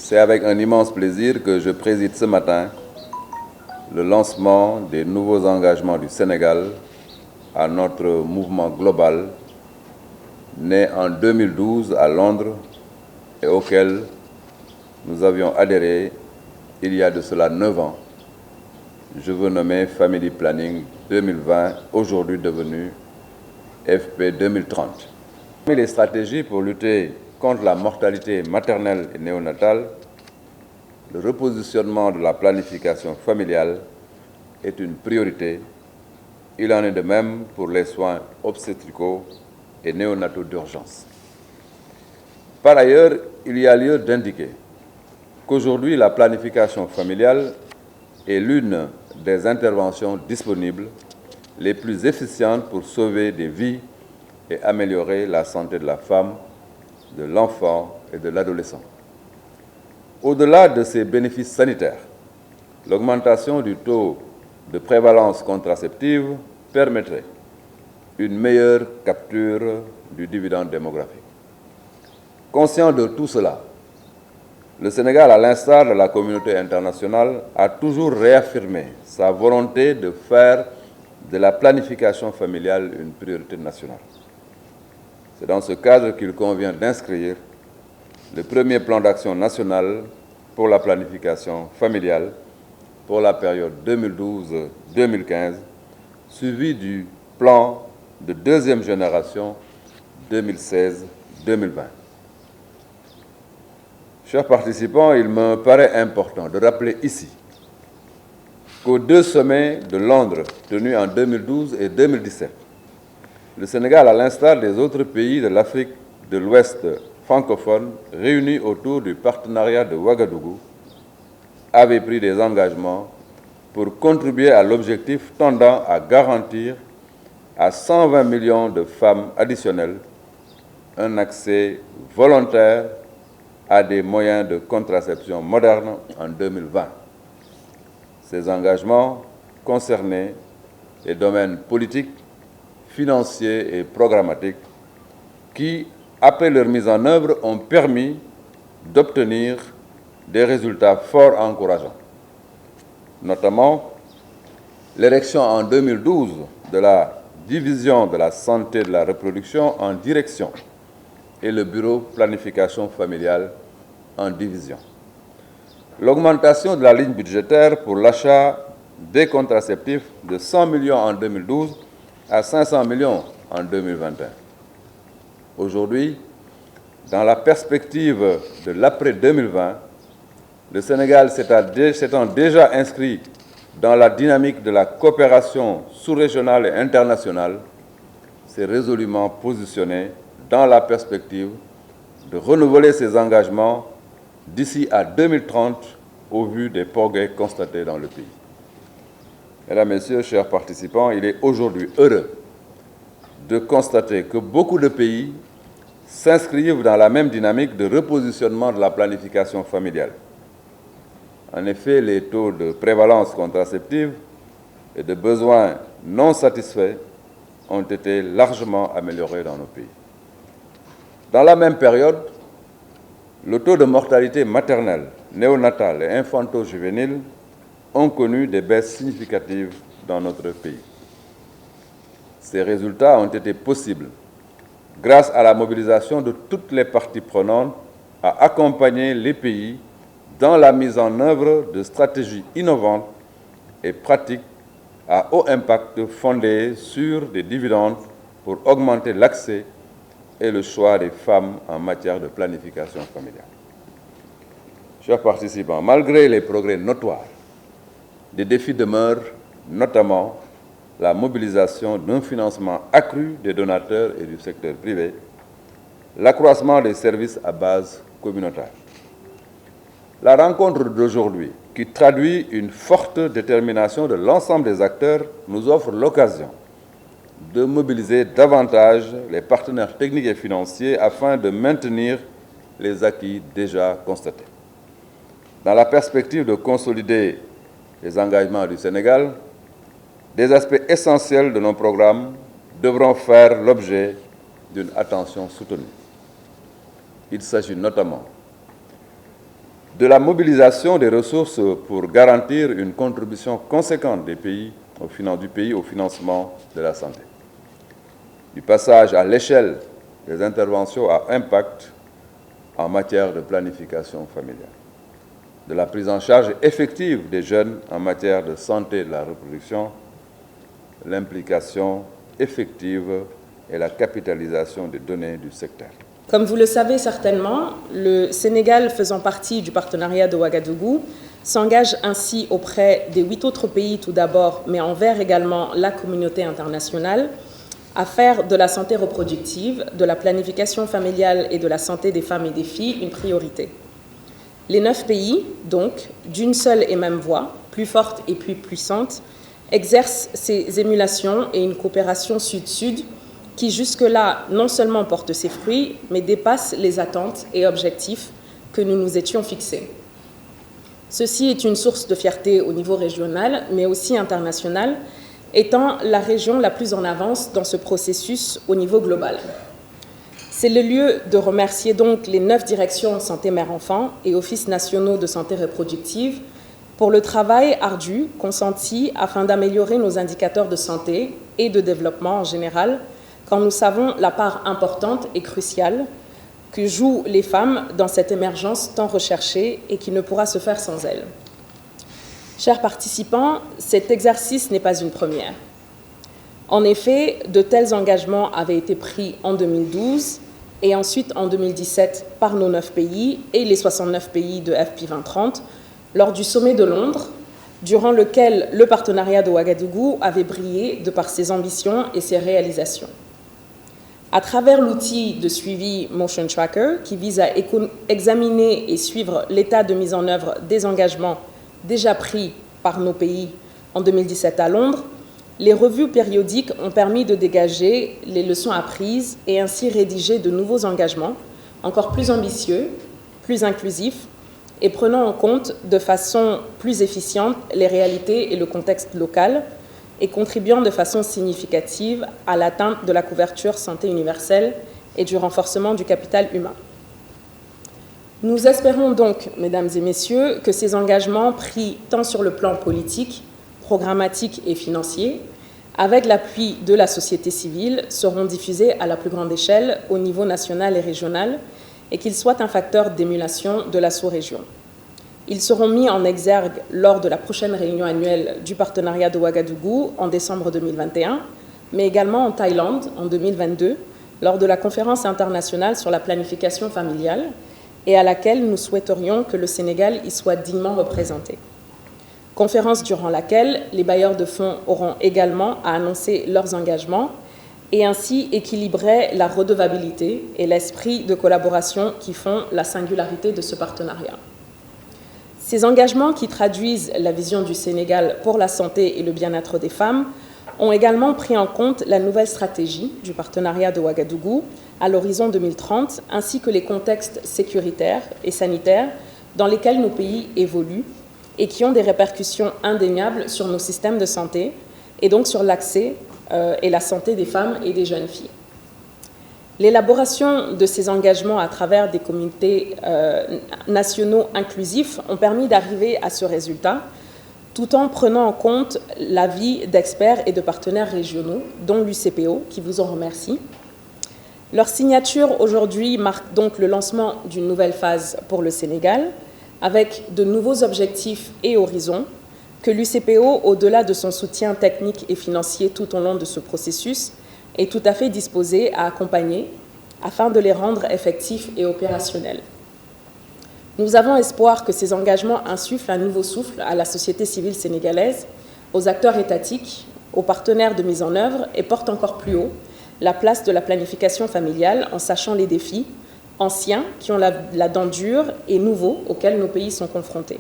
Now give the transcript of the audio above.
C'est avec un immense plaisir que je préside ce matin le lancement des nouveaux engagements du Sénégal à notre mouvement global né en 2012 à Londres et auquel nous avions adhéré il y a de cela 9 ans. Je veux nommer Family Planning 2020, aujourd'hui devenu FP 2030. Parmi les stratégies pour lutter contre la mortalité maternelle et néonatale, le repositionnement de la planification familiale est une priorité. Il en est de même pour les soins obstétricaux et néonataux d'urgence. Par ailleurs, il y a lieu d'indiquer qu'aujourd'hui, la planification familiale est l'une des interventions disponibles les plus efficientes pour sauver des vies et améliorer la santé de la femme, de l'enfant et de l'adolescent. Au-delà de ces bénéfices sanitaires, l'augmentation du taux de prévalence contraceptive permettrait une meilleure capture du dividende démographique. Conscient de tout cela, le Sénégal, à l'instar de la communauté internationale, a toujours réaffirmé sa volonté de faire de la planification familiale une priorité nationale. C'est dans ce cadre qu'il convient d'inscrire le premier plan d'action national pour la planification familiale pour la période 2012-2015, suivi du plan de deuxième génération 2016-2020. Chers participants, il me paraît important de rappeler ici qu'aux 2 sommets de Londres tenus en 2012 et 2017, le Sénégal, à l'instar des autres pays de l'Afrique de l'Ouest francophone réunis autour du partenariat de Ouagadougou, avait pris des engagements pour contribuer à l'objectif tendant à garantir à 120 millions de femmes additionnelles un accès volontaire à des moyens de contraception modernes en 2020. Ces engagements concernaient les domaines politiques, financiers et programmatiques qui, après leur mise en œuvre, ont permis d'obtenir des résultats fort encourageants, notamment l'érection en 2012 de la division de la santé de la reproduction en direction et le bureau planification familiale en division. L'augmentation de la ligne budgétaire pour l'achat des contraceptifs de 100 millions en 2012 à 500 millions en 2021. Aujourd'hui, dans la perspective de l'après-2020, le Sénégal s'étant déjà inscrit dans la dynamique de la coopération sous-régionale et internationale, s'est résolument positionné dans la perspective de renouveler ses engagements d'ici à 2030 au vu des progrès constatés dans le pays. Mesdames, Messieurs, chers participants, il est aujourd'hui heureux de constater que beaucoup de pays s'inscrivent dans la même dynamique de repositionnement de la planification familiale. En effet, les taux de prévalence contraceptive et de besoins non satisfaits ont été largement améliorés dans nos pays. Dans la même période, le taux de mortalité maternelle, néonatale et infanto-juvénile ont connu des baisses significatives dans notre pays. Ces résultats ont été possibles grâce à la mobilisation de toutes les parties prenantes à accompagner les pays dans la mise en œuvre de stratégies innovantes et pratiques à haut impact fondées sur des dividendes pour augmenter l'accès et le choix des femmes en matière de planification familiale. Chers participants, malgré les progrès notoires, des défis demeurent, notamment la mobilisation d'un financement accru des donateurs et du secteur privé, l'accroissement des services à base communautaire. La rencontre d'aujourd'hui, qui traduit une forte détermination de l'ensemble des acteurs, nous offre l'occasion de mobiliser davantage les partenaires techniques et financiers afin de maintenir les acquis déjà constatés. Dans la perspective de consolider les engagements du Sénégal, des aspects essentiels de nos programmes devront faire l'objet d'une attention soutenue. Il s'agit notamment de la mobilisation des ressources pour garantir une contribution conséquente du pays au financement de la santé, du passage à l'échelle des interventions à impact en matière de planification familiale, de la prise en charge effective des jeunes en matière de santé de la reproduction, l'implication effective et la capitalisation des données du secteur. Comme vous le savez certainement, le Sénégal, faisant partie du partenariat de Ouagadougou, s'engage ainsi auprès des 8 autres pays tout d'abord, mais envers également la communauté internationale, à faire de la santé reproductive, de la planification familiale et de la santé des femmes et des filles une priorité. Les 9 pays, donc, d'une seule et même voix, plus forte et plus puissante, exercent ces émulations et une coopération sud-sud qui jusque-là non seulement porte ses fruits, mais dépasse les attentes et objectifs que nous nous étions fixés. Ceci est une source de fierté au niveau régional, mais aussi international, étant la région la plus en avance dans ce processus au niveau global. C'est le lieu de remercier donc les 9 directions santé mère-enfant et offices nationaux de santé reproductive pour le travail ardu consenti afin d'améliorer nos indicateurs de santé et de développement en général, quand nous savons la part importante et cruciale que jouent les femmes dans cette émergence tant recherchée et qui ne pourra se faire sans elles. Chers participants, cet exercice n'est pas une première. En effet, de tels engagements avaient été pris en 2012 et ensuite en 2017 par nos 9 pays et les 69 pays de FP 2030 lors du sommet de Londres, durant lequel le partenariat de Ouagadougou avait brillé de par ses ambitions et ses réalisations. À travers l'outil de suivi Motion Tracker, qui vise à examiner et suivre l'état de mise en œuvre des engagements déjà pris par nos pays en 2017 à Londres, les revues périodiques ont permis de dégager les leçons apprises et ainsi rédiger de nouveaux engagements encore plus ambitieux, plus inclusifs et prenant en compte de façon plus efficiente les réalités et le contexte local, et contribuant de façon significative à l'atteinte de la couverture santé universelle et du renforcement du capital humain. Nous espérons donc, mesdames et messieurs, que ces engagements pris tant sur le plan politique, programmatique et financier, avec l'appui de la société civile, seront diffusés à la plus grande échelle au niveau national et régional et qu'ils soient un facteur d'émulation de la sous-région. Ils seront mis en exergue lors de la prochaine réunion annuelle du partenariat de Ouagadougou en décembre 2021, mais également en Thaïlande en 2022, lors de la conférence internationale sur la planification familiale, et à laquelle nous souhaiterions que le Sénégal y soit dignement représenté. Conférence durant laquelle les bailleurs de fonds auront également à annoncer leurs engagements et ainsi équilibrer la redevabilité et l'esprit de collaboration qui font la singularité de ce partenariat. Ces engagements qui traduisent la vision du Sénégal pour la santé et le bien-être des femmes ont également pris en compte la nouvelle stratégie du partenariat de Ouagadougou à l'horizon 2030, ainsi que les contextes sécuritaires et sanitaires dans lesquels nos pays évoluent et qui ont des répercussions indéniables sur nos systèmes de santé et donc sur l'accès et la santé des femmes et des jeunes filles. L'élaboration de ces engagements à travers des comités nationaux inclusifs ont permis d'arriver à ce résultat, tout en prenant en compte l'avis d'experts et de partenaires régionaux, dont l'UCPO, qui vous en remercie. Leur signature aujourd'hui marque donc le lancement d'une nouvelle phase pour le Sénégal, avec de nouveaux objectifs et horizons que l'UCPO, au-delà de son soutien technique et financier tout au long de ce processus, est tout à fait disposé à accompagner afin de les rendre effectifs et opérationnels. Nous avons espoir que ces engagements insufflent un nouveau souffle à la société civile sénégalaise, aux acteurs étatiques, aux partenaires de mise en œuvre et portent encore plus haut la place de la planification familiale en sachant les défis anciens qui ont la dent dure et nouveaux auxquels nos pays sont confrontés.